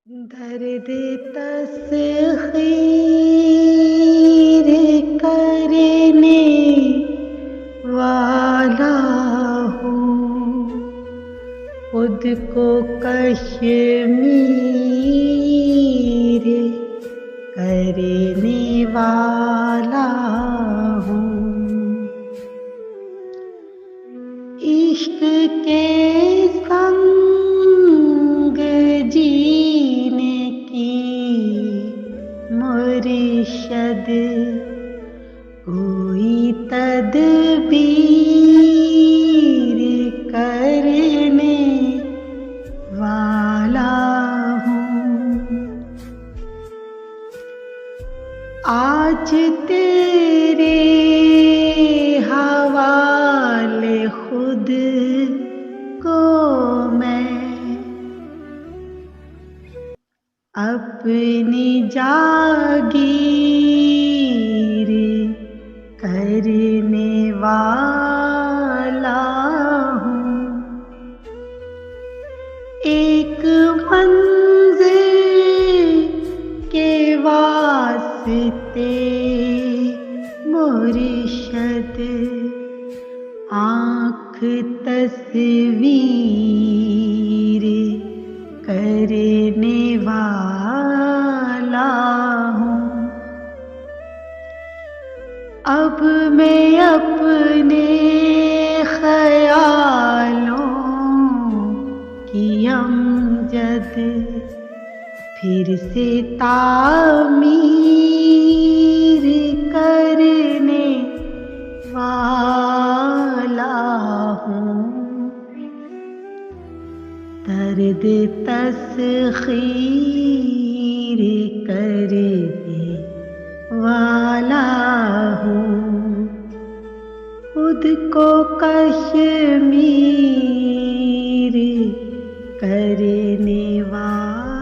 درد تسخیر کرنے والا ہوں، خود کو کشمیر کرنے والا ہوں۔ عشق کے سنگ جینے کی مرشد کوئی تدبیر کرنے والا ہوں۔ آج تیرے حوالے خود کو میں اپنی جاگیر کرنے والا ہوں۔ ایک منظر کے واسطے مرشد آنکھ تصویر کرنے والا ہوں۔ اب میں اپنے خیالوں کی امجد پھر سے تعمیر کرنے والا ہوں۔ درد تسخیر کرنے والا ہوں، خود کو کشمیر کرنے والا